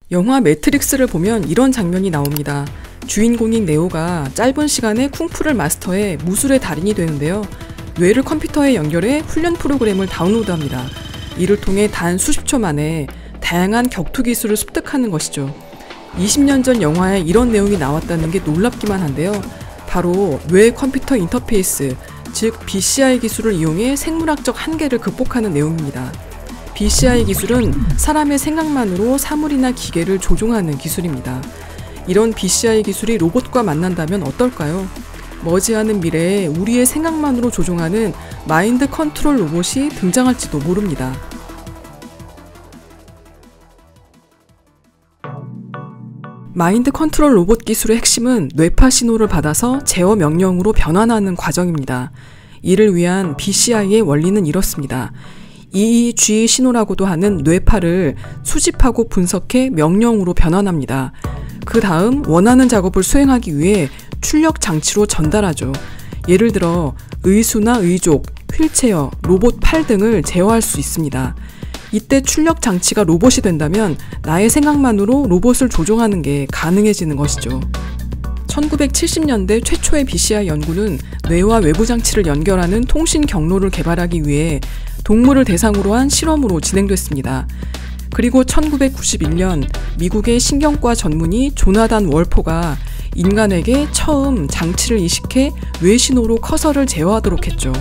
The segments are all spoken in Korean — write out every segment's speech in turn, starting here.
영화 매트릭스를 보면 이런 장면이 나옵니다. 주인공인 네오가 짧은 시간에 쿵푸를 마스터해 무술의 달인이 되는데요. 뇌를 컴퓨터에 연결해 훈련 프로그램을 다운로드합니다. 이를 통해 단 수십 초 만에 다양한 격투 기술을 습득하는 것이죠. 20년 전 영화에 이런 내용이 나왔다는 게 놀랍기만 한데요. 바로 뇌 컴퓨터 인터페이스, 즉 BCI 기술을 이용해 생물학적 한계를 극복하는 내용입니다. BCI 기술은 사람의 생각만으로 사물이나 기계를 조종하는 기술입니다. 이런 BCI 기술이 로봇과 만난다면 어떨까요? 머지않은 미래에 우리의 생각만으로 조종하는 마인드 컨트롤 로봇이 등장할지도 모릅니다. 마인드 컨트롤 로봇 기술의 핵심은 뇌파 신호를 받아서 제어 명령으로 변환하는 과정입니다. 이를 위한 BCI의 원리는 이렇습니다. EEG 신호라고도 하는 뇌파를 수집하고 분석해 명령으로 변환합니다. 그 다음 원하는 작업을 수행하기 위해 출력 장치로 전달하죠. 예를 들어 의수나 의족, 휠체어, 로봇 팔 등을 제어할 수 있습니다. 이때 출력 장치가 로봇이 된다면 나의 생각만으로 로봇을 조종하는 게 가능해지는 것이죠. 1970년대 최초의 BCI 연구는 뇌와 외부 장치를 연결하는 통신 경로를 개발하기 위해 동물을 대상으로 한 실험으로 진행됐습니다. 그리고 1991년 미국의 신경과 전문의 조나단 월포가 인간에게 처음 장치를 이식해 뇌신호로 커서를 제어하도록 했죠.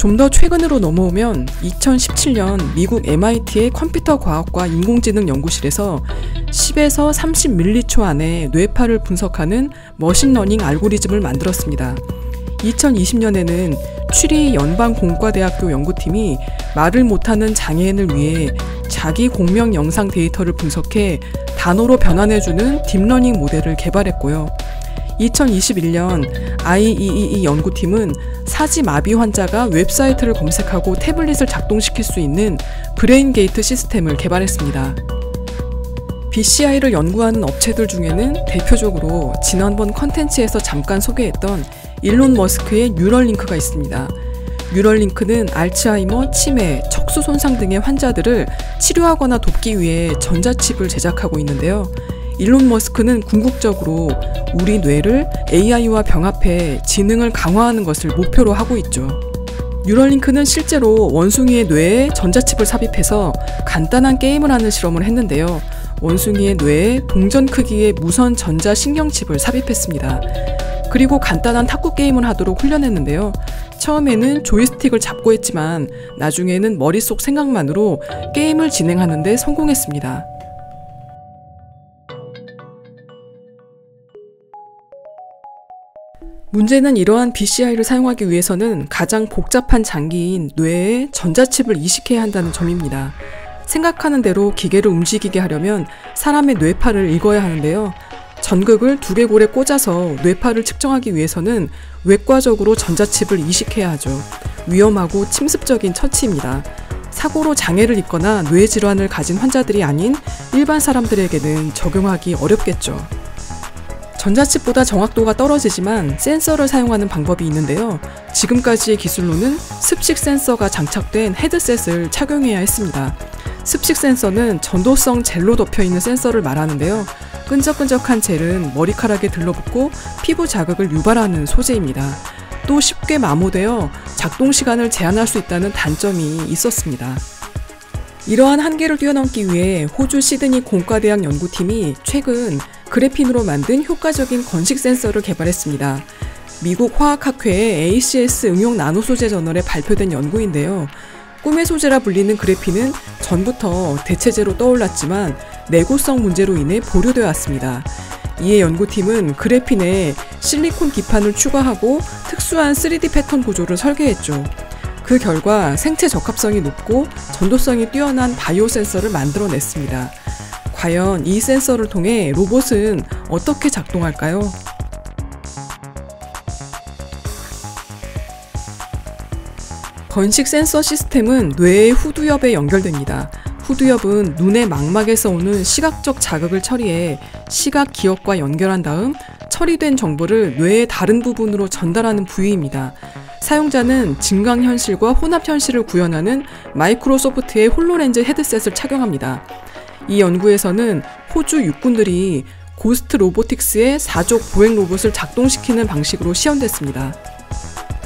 좀 더 최근으로 넘어오면 2017년 미국 MIT의 컴퓨터 과학과 인공지능 연구실에서 10에서 30m초 안에 뇌파를 분석하는 머신러닝 알고리즘을 만들었습니다. 2020년에는 취리 연방공과대학교 연구팀이 말을 못하는 장애인을 위해 자기 공명 영상 데이터를 분석해 단어로 변환해주는 딥러닝 모델을 개발했고요. 2021년 IEEE 연구팀은 사지마비 환자가 웹사이트를 검색하고 태블릿을 작동시킬 수 있는 브레인 게이트 시스템을 개발했습니다. BCI를 연구하는 업체들 중에는 대표적으로 지난번 컨텐츠에서 잠깐 소개했던 일론 머스크의 뉴럴링크가 있습니다. 뉴럴링크는 알츠하이머, 치매, 척수 손상 등의 환자들을 치료하거나 돕기 위해 전자칩을 제작하고 있는데요. 일론 머스크는 궁극적으로 우리 뇌를 AI와 병합해 지능을 강화하는 것을 목표로 하고 있죠. 뉴럴링크는 실제로 원숭이의 뇌에 전자칩을 삽입해서 간단한 게임을 하는 실험을 했는데요. 원숭이의 뇌에 동전 크기의 무선 전자신경칩을 삽입했습니다. 그리고 간단한 탁구 게임을 하도록 훈련했는데요. 처음에는 조이스틱을 잡고 했지만 나중에는 머릿속 생각만으로 게임을 진행하는 데 성공했습니다. 문제는 이러한 BCI를 사용하기 위해서는 가장 복잡한 장기인 뇌에 전자칩을 이식해야 한다는 점입니다. 생각하는 대로 기계를 움직이게 하려면 사람의 뇌파를 읽어야 하는데요. 전극을 두개골에 꽂아서 뇌파를 측정하기 위해서는 외과적으로 전자칩을 이식해야 하죠. 위험하고 침습적인 처치입니다. 사고로 장애를 입거나 뇌질환을 가진 환자들이 아닌 일반 사람들에게는 적용하기 어렵겠죠. 전자칩보다 정확도가 떨어지지만 센서를 사용하는 방법이 있는데요. 지금까지의 기술로는 습식 센서가 장착된 헤드셋을 착용해야 했습니다. 습식 센서는 전도성 젤로 덮여있는 센서를 말하는데요. 끈적끈적한 젤은 머리카락에 들러붙고 피부 자극을 유발하는 소재입니다. 또 쉽게 마모되어 작동 시간을 제한할 수 있다는 단점이 있었습니다. 이러한 한계를 뛰어넘기 위해 호주 시드니 공과대학 연구팀이 최근 그래핀으로 만든 효과적인 건식 센서를 개발했습니다. 미국 화학학회의 ACS 응용 나노소재 저널에 발표된 연구인데요. 꿈의 소재라 불리는 그래핀은 전부터 대체제로 떠올랐지만 내구성 문제로 인해 보류되어 왔습니다. 이에 연구팀은 그래핀에 실리콘 기판을 추가하고 특수한 3D 패턴 구조를 설계했죠. 그 결과 생체 적합성이 높고 전도성이 뛰어난 바이오 센서를 만들어냈습니다. 과연 이 센서를 통해 로봇은 어떻게 작동할까요? 건식 센서 시스템은 뇌의 후두엽에 연결됩니다. 후두엽은 눈의 망막에서 오는 시각적 자극을 처리해 시각 기억과 연결한 다음 처리된 정보를 뇌의 다른 부분으로 전달하는 부위입니다. 사용자는 증강현실과 혼합현실을 구현하는 마이크로소프트의 홀로렌즈 헤드셋을 착용합니다. 이 연구에서는 호주 육군들이 고스트 로보틱스의 4족 보행 로봇을 작동시키는 방식으로 시연됐습니다.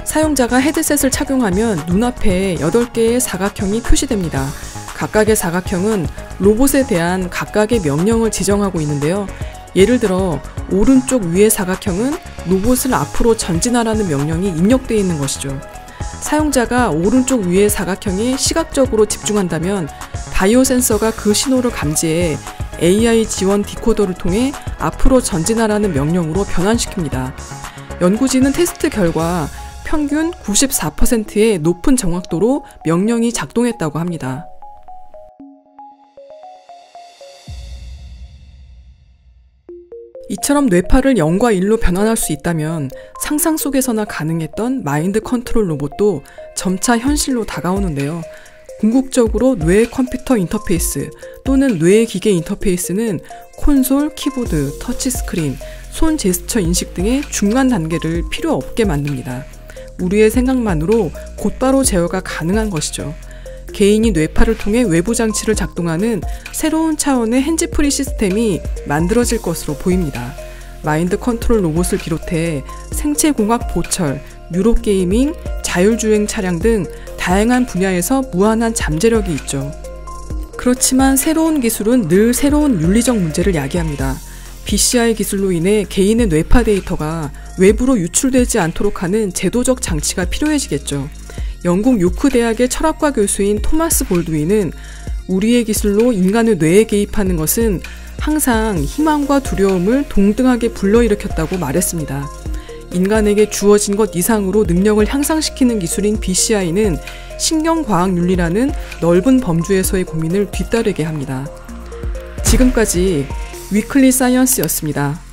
사용자가 헤드셋을 착용하면 눈앞에 8개의 사각형이 표시됩니다. 각각의 사각형은 로봇에 대한 각각의 명령을 지정하고 있는데요. 예를 들어 오른쪽 위의 사각형은 로봇을 앞으로 전진하라는 명령이 입력되어 있는 것이죠. 사용자가 오른쪽 위의 사각형에 시각적으로 집중한다면 바이오 센서가 그 신호를 감지해 AI 지원 디코더를 통해 앞으로 전진하라는 명령으로 변환시킵니다. 연구진은 테스트 결과 평균 94%의 높은 정확도로 명령이 작동했다고 합니다. 이처럼 뇌파를 0과 1로 변환할 수 있다면 상상 속에서나 가능했던 마인드 컨트롤 로봇도 점차 현실로 다가오는데요. 궁극적으로 뇌 컴퓨터 인터페이스 또는 뇌 기계 인터페이스는 콘솔, 키보드, 터치스크린, 손 제스처 인식 등의 중간 단계를 필요 없게 만듭니다. 우리의 생각만으로 곧바로 제어가 가능한 것이죠. 개인이 뇌파를 통해 외부 장치를 작동하는 새로운 차원의 핸즈프리 시스템이 만들어질 것으로 보입니다. 마인드 컨트롤 로봇을 비롯해 생체공학 보철, 뉴로게이밍, 자율주행 차량 등 다양한 분야에서 무한한 잠재력이 있죠. 그렇지만 새로운 기술은 늘 새로운 윤리적 문제를 야기합니다. BCI 기술로 인해 개인의 뇌파 데이터가 외부로 유출되지 않도록 하는 제도적 장치가 필요해지겠죠. 영국 요크 대학의 철학과 교수인 토마스 볼드윈은 우리의 기술로 인간의 뇌에 개입하는 것은 항상 희망과 두려움을 동등하게 불러일으켰다고 말했습니다. 인간에게 주어진 것 이상으로 능력을 향상시키는 기술인 BCI는 신경과학윤리라는 넓은 범주에서의 고민을 뒤따르게 합니다. 지금까지 위클리 사이언스였습니다.